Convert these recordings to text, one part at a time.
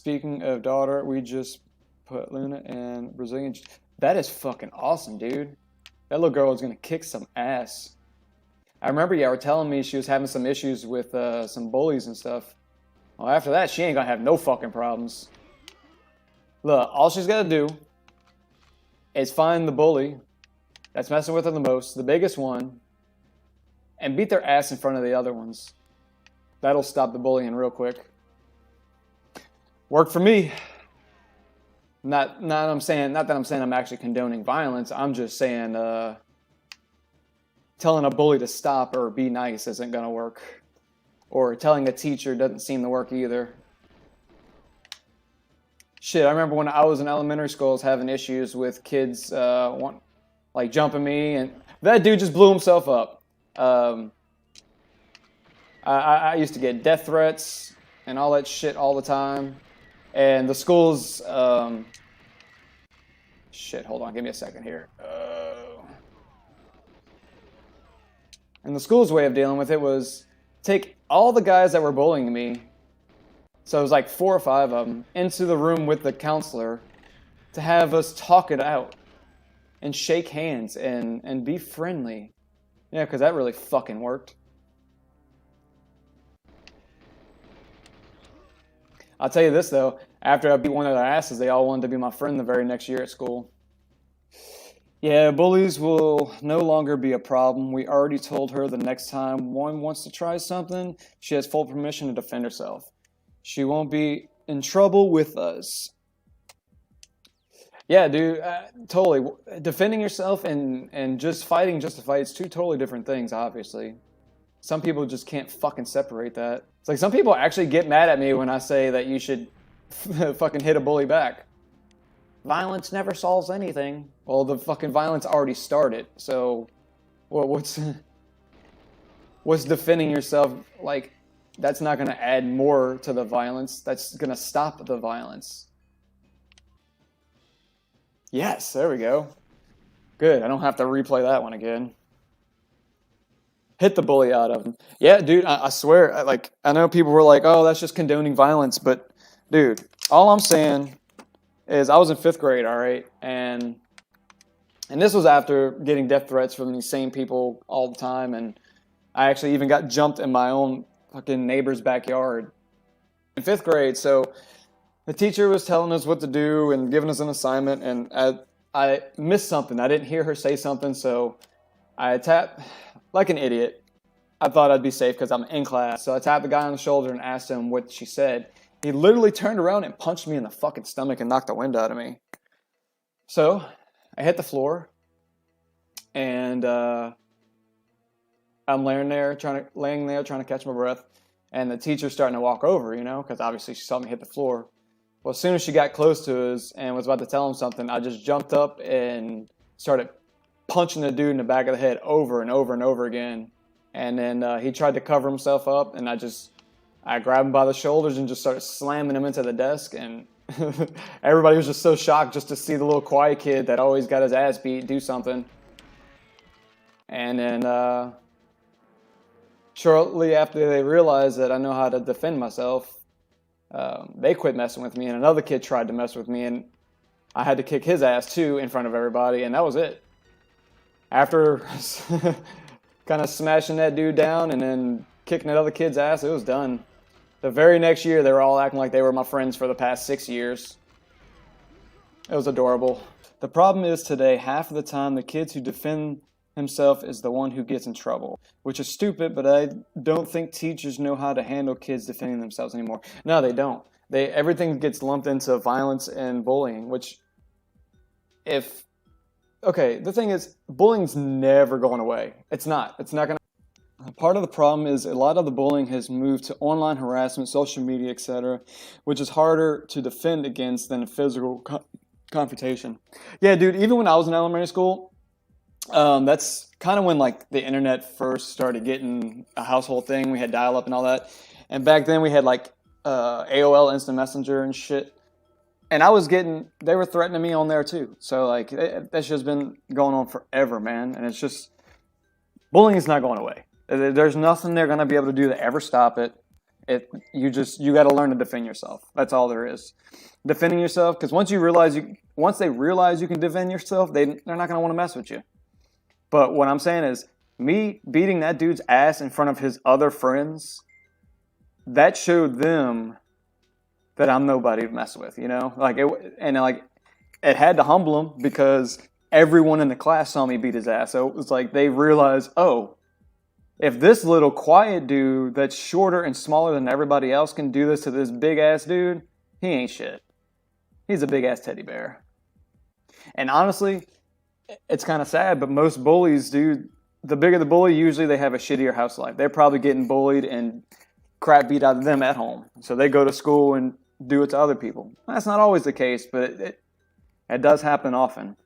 Speaking of daughter, we just put Luna in Brazilian. That is fucking awesome, dude. That little girl is gonna kick some ass. I remember y'all were telling me she was having some issues with some bullies and stuff. Well, after that, she ain't gonna have no fucking problems. Look, all she's gotta do is find the bully that's messing with her the most, the biggest one, and beat their ass in front of the other ones. That'll stop the bullying real quick. Worked for me. Not that I'm saying I'm actually condoning violence. I'm just saying telling a bully to stop or be nice isn't gonna work. Or telling a teacher doesn't seem to work either. Shit, I remember when I was in elementary school, I was having issues with kids like jumping me, and that dude just blew himself up. I used to get death threats and all that shit all the time. And the school's... shit, hold on, give me a second here. And the school's way of dealing with it was take all the guys that were bullying me, so it was like 4 or 5 of them, into the room with the counselor to have us talk it out and shake hands and be friendly. Yeah, because that really fucking worked. I'll tell you this, though. After I beat one of their asses, they all wanted to be my friend the very next year at school. Yeah, bullies will no longer be a problem. We already told her the next time one wants to try something, she has full permission to defend herself. She won't be in trouble with us. Yeah, dude, totally. Defending yourself and just fighting just to fight, it's two totally different things, obviously. Some people just can't fucking separate that. It's like some people actually get mad at me when I say that you should fucking hit a bully back. Violence never solves anything. Well, the fucking violence already started, so what's defending yourself like? That's not going to add more to the violence. That's going to stop the violence. Yes, there we go. Good, I don't have to replay that one again. Hit the bully out of him. Yeah, dude, I swear, I know people were like, oh, that's just condoning violence, but, dude, all I'm saying is I was in 5th grade, all right, and this was after getting death threats from these same people all the time, and I actually even got jumped in my own fucking neighbor's backyard in 5th grade. So the teacher was telling us what to do and giving us an assignment, and I missed something. I didn't hear her say something, so I tapped like an idiot. I thought I'd be safe because I'm in class. So I tapped the guy on the shoulder and asked him what she said. He literally turned around and punched me in the fucking stomach and knocked the wind out of me. So I hit the floor, and I'm laying there trying to catch my breath, and the teacher's starting to walk over, because obviously she saw me hit the floor. Well, as soon as she got close to us and was about to tell him something, I just jumped up and started punching the dude in the back of the head over and over and over again. And then he tried to cover himself up, and I grabbed him by the shoulders and just started slamming him into the desk, and everybody was just so shocked just to see the little quiet kid that always got his ass beat do something. And then shortly after they realized that I know how to defend myself, they quit messing with me, and another kid tried to mess with me, and I had to kick his ass too in front of everybody, and that was it. After kind of smashing that dude down and then kicking that other kid's ass, it was done. The very next year, they were all acting like they were my friends for the past 6 years. It was adorable. The problem is today, half of the time, the kids who defend himself is the one who gets in trouble, which is stupid, but I don't think teachers know how to handle kids defending themselves anymore. No, they don't. Everything gets lumped into violence and bullying, which the thing is, bullying's never going away. It's not going to. Part of the problem is a lot of the bullying has moved to online harassment, social media, etc., which is harder to defend against than a physical confrontation. Yeah, dude, even when I was in elementary school, that's kind of when the internet first started getting a household thing. We had dial-up and all that, and back then we had AOL Instant Messenger and shit. And they were threatening me on there too. So that's just been going on forever, man. And it's just, bullying is not going away. There's nothing they're going to be able to do to ever stop it. You got to learn to defend yourself. That's all there is. Defending yourself, because once they realize you can defend yourself, they're not going to want to mess with you. But what I'm saying is, me beating that dude's ass in front of his other friends, that showed them that I'm nobody to mess with, you know? It had to humble him because everyone in the class saw me beat his ass. So it was like they realized, oh, if this little quiet dude that's shorter and smaller than everybody else can do this to this big ass dude, he ain't shit. He's a big ass teddy bear. And honestly, it's kind of sad, but most bullies, dude, the bigger the bully, usually they have a shittier house life. They're probably getting bullied and crap beat out of them at home. So they go to school and do it to other people. That's not always the case, but it does happen often.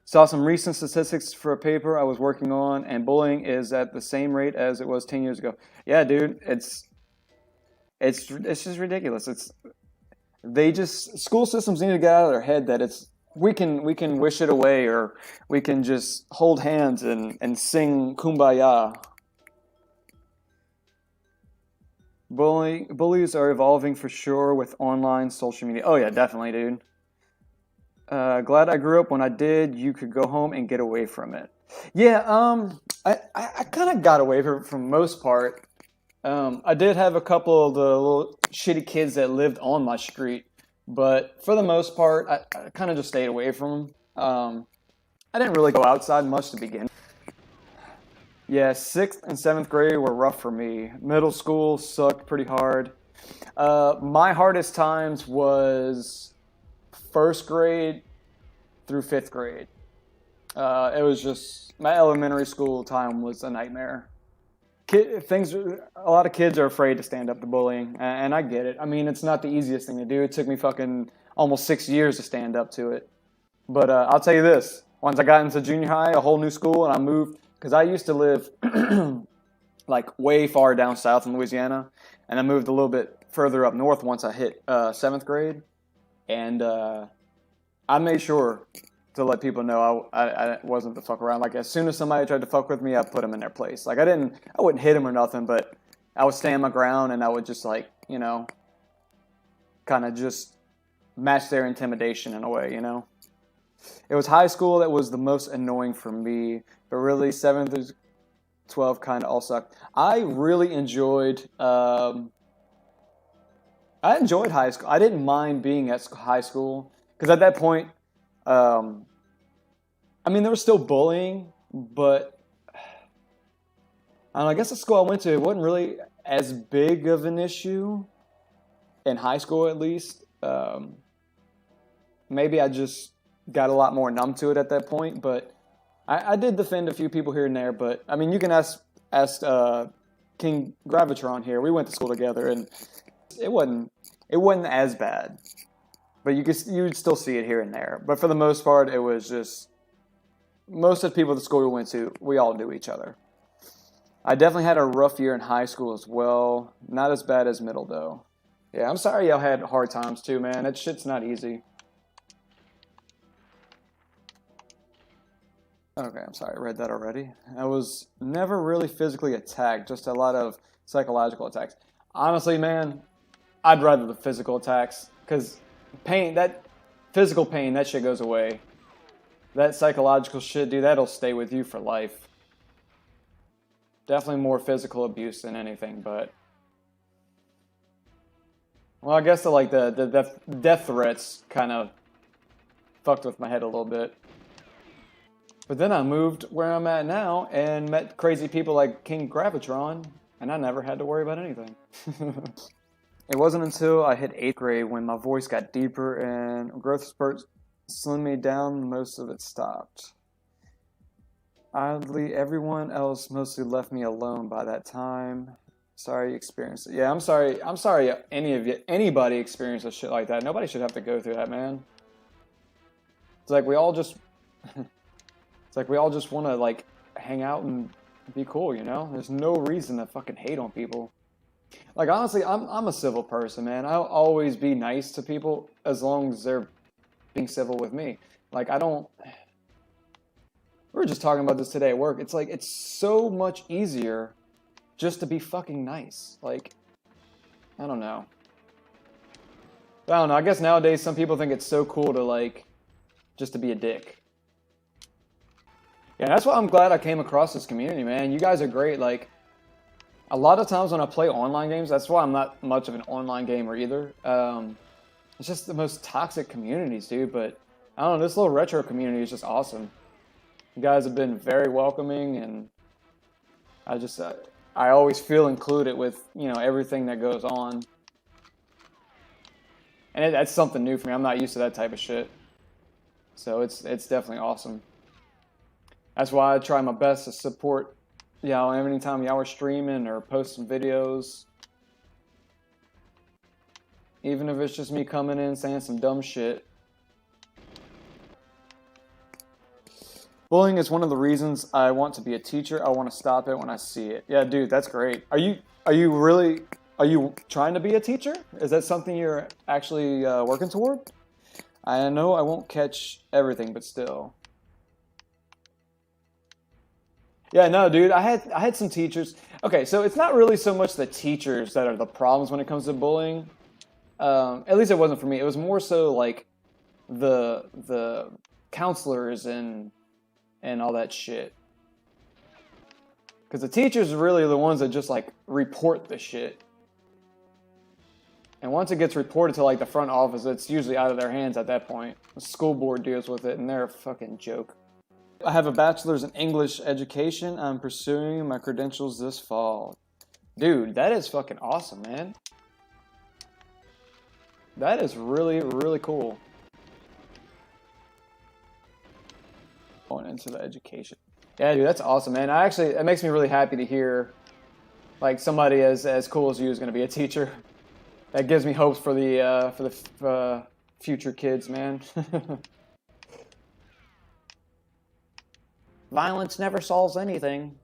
Saw some recent statistics for a paper I was working on, and bullying is at the same rate as it was 10 years ago. Yeah, dude, it's just ridiculous. School systems need to get out of their head that we can wish it away, or we can just hold hands and sing Kumbaya. Bullies are evolving for sure with online social media. Oh yeah, definitely, dude. Glad I grew up when I did. You could go home and get away from it. Yeah, I kind of got away from most part. I did have a couple of the little shitty kids that lived on my street, but for the most part, I kind of just stayed away from them. I didn't really go outside much to begin. Yeah, 6th and 7th grade were rough for me. Middle school sucked pretty hard. My hardest times was 1st grade through 5th grade. It was just, my elementary school time was a nightmare. A lot of kids are afraid to stand up to bullying, and I get it. I mean, it's not the easiest thing to do. It took me fucking almost 6 years to stand up to it. But I'll tell you this, once I got into junior high, a whole new school, and I moved, because I used to live like way far down south in Louisiana, and I moved a little bit further up north once I hit 7th grade. And I made sure to let people know I wasn't the fuck around. Like, as soon as somebody tried to fuck with me, I put them in their place. Like, I wouldn't hit them or nothing, but I would stand my ground, and I would just, like, you know, kind of just match their intimidation in a way, you know. It was high school that was the most annoying for me, but really 7th through 12 kind of all sucked. I really enjoyed high school. I didn't mind being at high school because at that point, I mean, there was still bullying, but I guess the school I went to, it wasn't really as big of an issue in high school, at least. Maybe I just got a lot more numb to it at that point, but I did defend a few people here and there. But I mean, you can ask King Gravitron here. We went to school together, and it wasn't as bad, but you'd still see it here and there. But for the most part, it was just most of the people at the school we went to, we all knew each other. I definitely had a rough year in high school as well. Not as bad as middle though. Yeah, I'm sorry y'all had hard times too, man. That shit's not easy. Okay, I'm sorry, I read that already. I was never really physically attacked, just a lot of psychological attacks. Honestly, man, I'd rather the physical attacks, because that physical pain, that shit goes away. That psychological shit, dude, that'll stay with you for life. Definitely more physical abuse than anything, but... Well, I guess the death threats kind of fucked with my head a little bit. But then I moved where I'm at now and met crazy people like King Gravitron, and I never had to worry about anything. It wasn't until I hit 8th grade when my voice got deeper and growth spurts slimmed me down, most of it stopped. Oddly, everyone else mostly left me alone by that time. Sorry you experienced it. Yeah, I'm sorry anybody experienced a shit like that. Nobody should have to go through that, man. It's like we all just want to, like, hang out and be cool, you know? There's no reason to fucking hate on people. Like, honestly, I'm a civil person, man. I'll always be nice to people as long as they're being civil with me. Like, we were just talking about this today at work. It's like, it's so much easier just to be fucking nice. Like, I don't know. I don't know. I guess nowadays some people think it's so cool to like just to be a dick. Yeah, that's why I'm glad I came across this community, man. You guys are great. Like, a lot of times when I play online games, that's why I'm not much of an online gamer either. It's just the most toxic communities, dude. But I don't know, this little retro community is just awesome. You guys have been very welcoming, and I always feel included with, you know, everything that goes on. And that's something new for me. I'm not used to that type of shit. So it's definitely awesome. That's why I try my best to support, you know, anytime y'all are streaming or posting videos. Even if it's just me coming in saying some dumb shit. Bullying is one of the reasons I want to be a teacher. I want to stop it when I see it. Yeah, dude, that's great. Are you trying to be a teacher? Is that something you're actually working toward? I know I won't catch everything, but still. Yeah, no, dude. I had some teachers. Okay, so it's not really so much the teachers that are the problems when it comes to bullying. At least it wasn't for me. It was more so like the counselors and all that shit. Because the teachers are really the ones that just like report the shit. And once it gets reported to like the front office, it's usually out of their hands at that point. The school board deals with it, and they're a fucking joke. I have a bachelor's in English education. I'm pursuing my credentials this fall. Dude, that is fucking awesome, man. That is really, really cool. Going into the education. Yeah, dude, that's awesome, man. It makes me really happy to hear like somebody as cool as you is going to be a teacher. That gives me hopes for the future kids, man. Violence never solves anything.